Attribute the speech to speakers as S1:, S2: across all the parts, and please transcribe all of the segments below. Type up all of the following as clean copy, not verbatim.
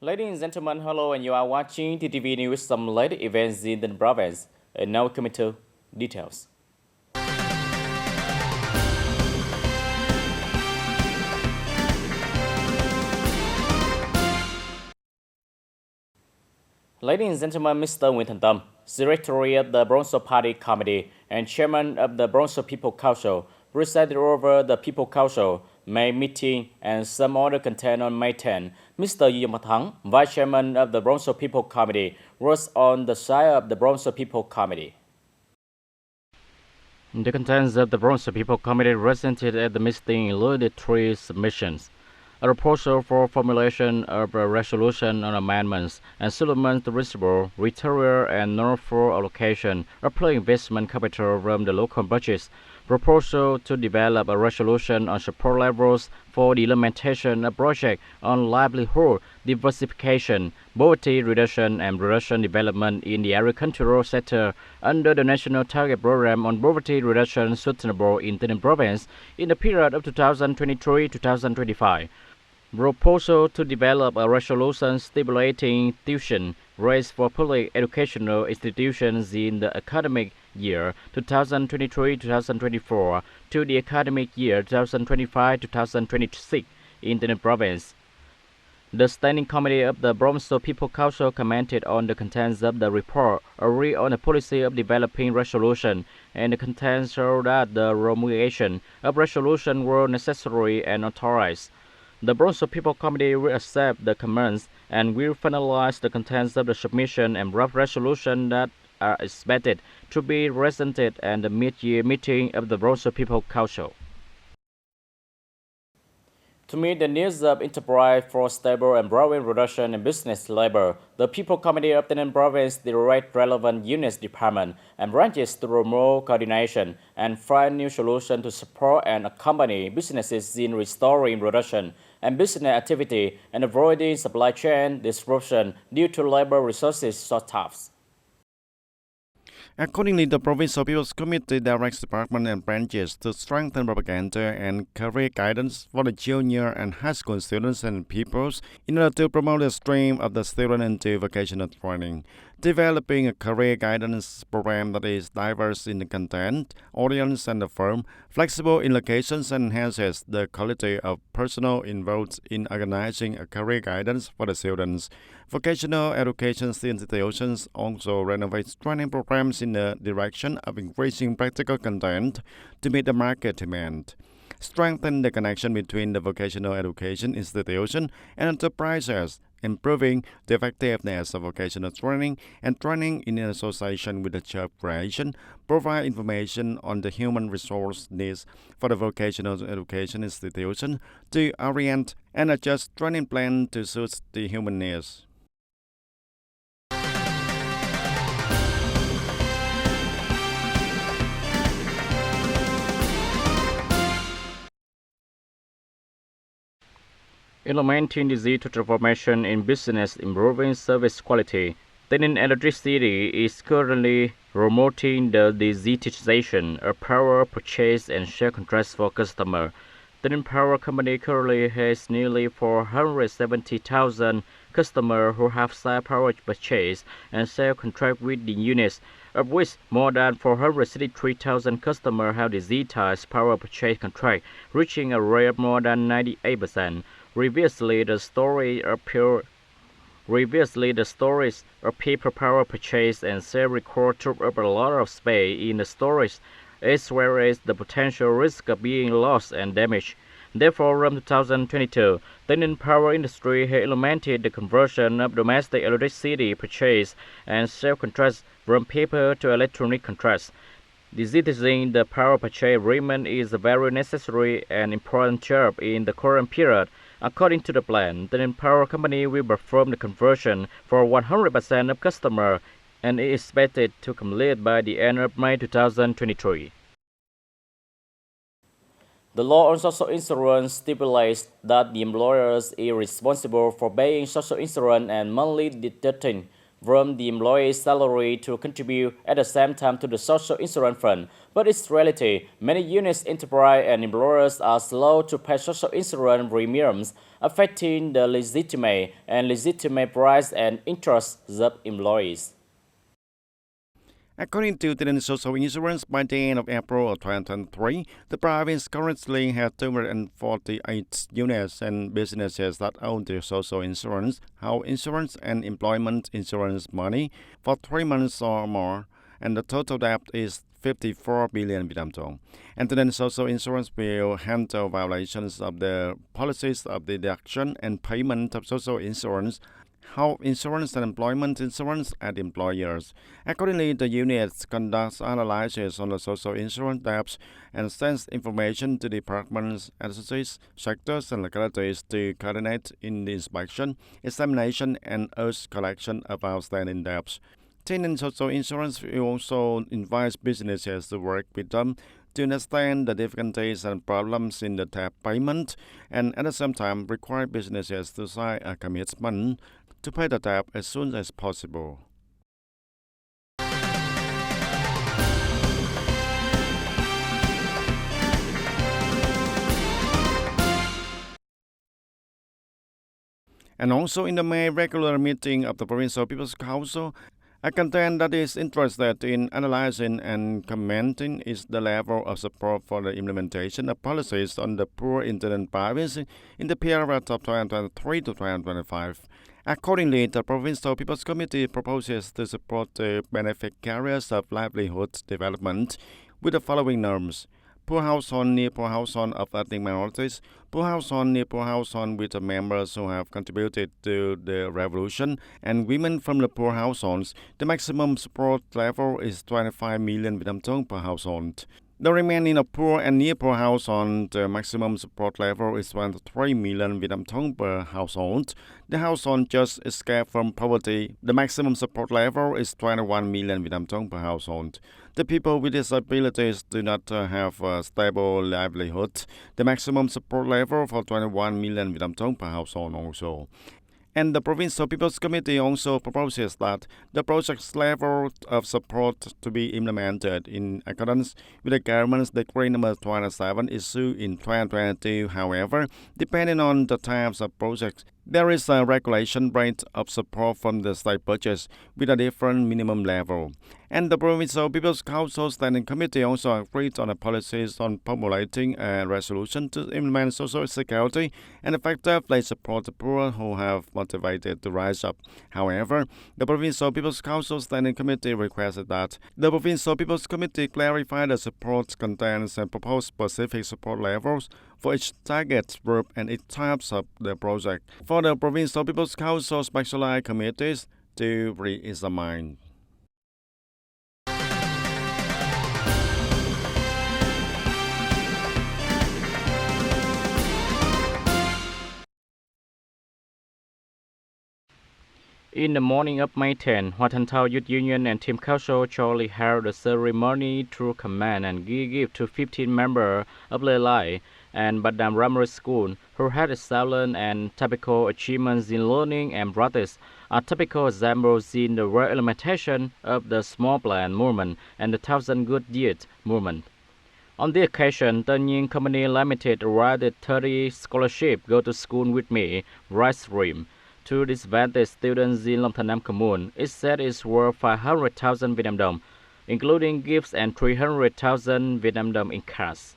S1: Ladies and gentlemen, hello, and you are watching TTV News, some latest events in the province. And now coming to details. Ladies and gentlemen, Mr. Winton Tam, Secretary of the Bronzo Party Committee and Chairman of the Bronzo People Council, presided over the People Council May meeting and some other content on May 10. Mr. Yong Thang, Vice Chairman of the Bronzo People Committee, was on the side of the Bronzo People Committee. The contents of the Bronzo People Committee presented at the meeting included three submissions: a proposal for formulation of a resolution on amendments and supplement reasonable, retail and non-full allocation of investment capital from the local budgets, proposal to develop a resolution on support levels for the implementation of projects on livelihood diversification, poverty reduction and rural development in the agricultural sector under the National Target Program on Poverty Reduction Sustainable in TayNinhTV Province in the period of 2023-2025. Proposal to develop a resolution stipulating tuition rates for public educational institutions in the academic year 2023-2024 to the academic year 2025-2026 in the province. The Standing Committee of the Bronzo People Council commented on the contents of the report, agreed on the policy of developing resolution, and the contents showed that the promulgation of resolution were necessary and authorized. The Bronzo People Committee will accept the comments and will finalize the contents of the submission and draft resolution that are expected to be presented at the mid-year meeting of the Bronzo People Council. To meet the needs of enterprise for stable and growing production and business labor, the People Committee of TayNinhTV Province direct relevant units, department, and branches to promote coordination and find new solutions to support and accompany businesses in restoring production and business activity and avoiding supply chain disruption due to labor resources shortages.
S2: Accordingly, the Provincial People's Committee directs department and branches to strengthen propaganda and career guidance for the junior and high school students and pupils in order to promote the stream of the student into vocational training. Developing a career guidance program that is diverse in the content, audience, and the firm, flexible in locations, and enhances the quality of personnel involved in organizing a career guidance for the students. Vocational education institutions also renovate training programs in the direction of increasing practical content to meet the market demand. Strengthen the connection between the vocational education institution and enterprises, improving the effectiveness of vocational training and training in association with the job creation, provide information on the human resource needs for the vocational education institution to orient and adjust training plan to suit the human needs. Implementing digital transformation in business, improving service quality. TayNinhTVToday is currently promoting the digitization of power purchase and sale contracts for customers. TayNinhTV Power Company currently has nearly 470,000 customers who have signed power purchase and sale contract with the units, of which more than 463,000 customers have digitized power purchase contract, reaching a rate of more than 98%. Previously, the storage of paper power purchase and sale record took up a lot of space in the storage, as well as the potential risk of being lost and damaged. Therefore, from 2022, the TayNinhTV power industry has implemented the conversion of domestic electricity purchase and sale contracts from paper to electronic contracts. Digitizing the power purchase agreement is a very necessary and important job in the current period. According to the plan, the TayNinhTV Power Company will perform the conversion for 100% of customers and is expected to complete by the end of May 2023. The law on social insurance stipulates that the employers is responsible for paying social insurance and monthly deducting
S1: from the employee's salary to contribute at the same time to the social insurance fund. But its reality, many units, enterprise, and employers are slow to pay social insurance premiums, affecting the legitimate price and interests of employees.
S2: According to TayNinhTV Social Insurance, by the end of April of 2023, the province currently had 248 units and businesses that own the social insurance, health insurance, and employment insurance money for 3 months or more, and the total debt is 54 billion Vietnam dong. And then social insurance will handle violations of the policies of the deduction and payment of social insurance, health insurance and employment insurance at employers. Accordingly, the unit conducts analysis on the social insurance debts and sends information to departments, agencies, sectors, and localities to coordinate in the inspection, examination, and urge collection of outstanding debts. TayNinhTV Social Insurance will also invite businesses to work with them to understand the difficulties and problems in the debt payment, and at the same time require businesses to sign a commitment to pay the debt as soon as possible. And also in the May regular meeting of the Provincial People's Council, a content that is interested in analyzing and commenting is the level of support for the implementation of policies on the poor in the province in the period of 2023 to 2025. Accordingly, the Provincial People's Committee proposes to support the benefit areas of livelihood development with the following norms: poor household near poor household of ethnic minorities, poor household near poor household with the members who have contributed to the revolution, and women from the poor households. The maximum support level is 25 million Vietnam dong per household. The remaining of poor and near poor household, the maximum support level is 23 million Vietnam dong per household. The household just escaped from poverty. The maximum support level is 21 million Vietnam dong per household. The people with disabilities do not have a stable livelihood. The maximum support level for 21 million Vietnam dong per household also. And the Provincial People's Committee also proposes that the project's level of support to be implemented in accordance with the government's decree number 27 issued in 2022. However, depending on the types of projects, there is a regulation rate of support from the state budget with a different minimum level. And the Provincial People's Council Standing Committee also agreed on the policies on formulating a resolution to implement social security and effectively support the poor who have motivated to rise up. However, the Provincial People's Council Standing Committee requested that the Provincial People's Committee clarify the support contents and propose specific support levels for each target group and each types of the project for the Provincial People's Council specialized committees to re-examine.
S1: In the morning of May 10, Hoa Thanh Thao Youth Union and Team Council jointly held a ceremony to commend and give gift to 15 members of Lê Lai and Badam Ramari School who had excellent and typical achievements in learning and practice, are typical examples in the work implementation of the small plan movement and the Thousand Good Deeds movement. On the occasion, TayNinhTV Company Limited awarded 30 scholarships Go to School with Me right stream to disadvantaged students in Long Thanh Nam Commune. It said it's worth 500,000 Vietnam dong, including gifts and 300,000 Vietnam dong in cash.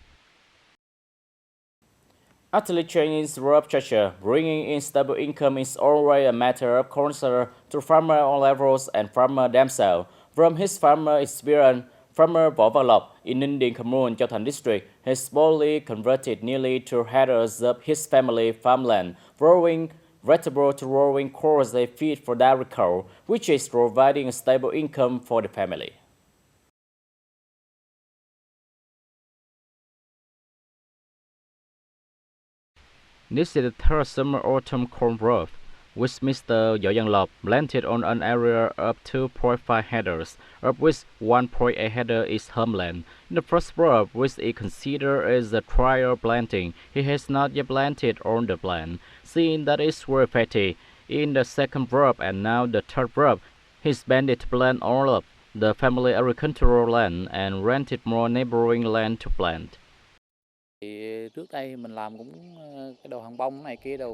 S1: Utterly changing rural structure, bringing in stable income is already a matter of concern to farmers on levels and farmers themselves. From his farmer experience, farmer Võ Văn Lộc in Ninh Commune, Châu Thành District has boldly converted nearly 2 hectares of his family farmland, growing vegetable to growing crops they feed for agriculture, which is providing a stable income for the family. This is the third summer-autumn corn crop, which Mr. Võ Văn Lộc planted on an area of 2.5 hectares, of which 1.8 hectares is homeland. In the first crop, which he considered as a trial planting, he has not yet planted on the plant, seeing that it's very fatty. In the second crop and now the third crop, He spent it to plant all of the family agricultural land and rented more neighboring land to plant.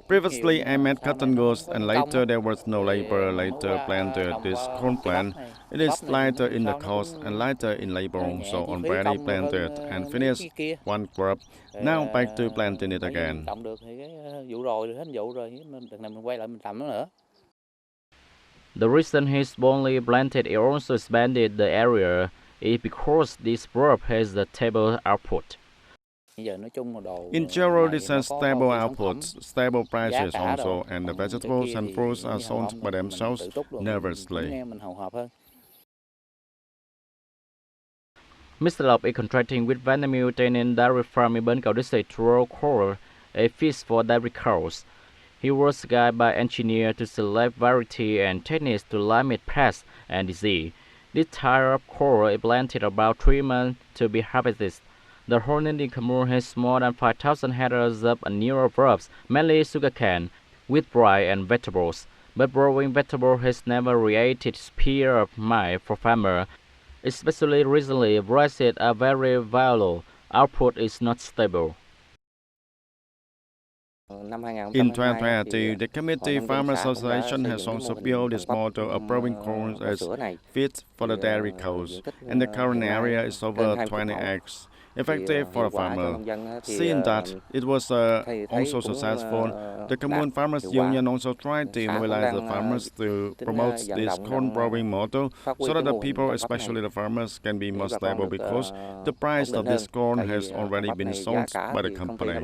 S2: Previously, I made cotton goods, and later there was no labor. Later planted this corn plant. It is lighter in the cost and lighter in labor. So already planted and finished one crop. Now back to planting it again.
S1: The reason he's only planted it also expanded the area is because this crop has the stable output.
S2: In general, this has stable outputs, stable prices also, and the vegetables and fruits are sold by themselves nervously.
S1: Mr. Lộc is contracting with Vinamilk TayNinhTV Dairy Farm in Bến Cầu District to roll coral, a fish for dairy cows. He was guided by engineer to select variety and techniques to limit pests and disease. This type of coral is planted about 3 months to be harvested. The whole Indian commune has more than 5,000 hectares of annual crops, mainly sugarcane, wheat, rice, and vegetables. But growing vegetables has never created peace of mind for farmers. Especially recently, prices are very volatile. Output is not stable.
S2: In 2020, the Committee Farmers Association has also built this model of growing corn as feed for the dairy cows, and the current area is over 20 acres, effective for a farmer. Seeing that it was also successful, the Commune Farmers Union also tried to mobilize the farmers to promote this corn growing model so that the people, especially the farmers, can be more stable because the price of this corn has already been sold by the company.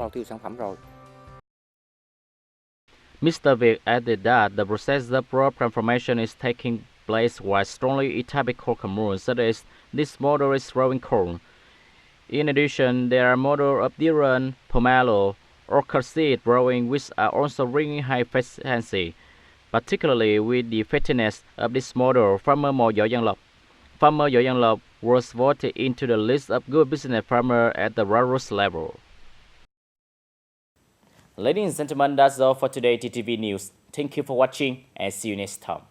S1: Mr. Vic added that the process of crop transformation is taking place while strongly in typical communes such as this model is growing corn. In addition, there are models of durian, pomelo, orchard seed growing which are also bringing high efficiency. Particularly with the fattiness of this model, Farmer Võ Giang Lộc was voted into the list of good business farmers at the grassroots level. Ladies and gentlemen, that's all for today TTV News. Thank you for watching and see you next time.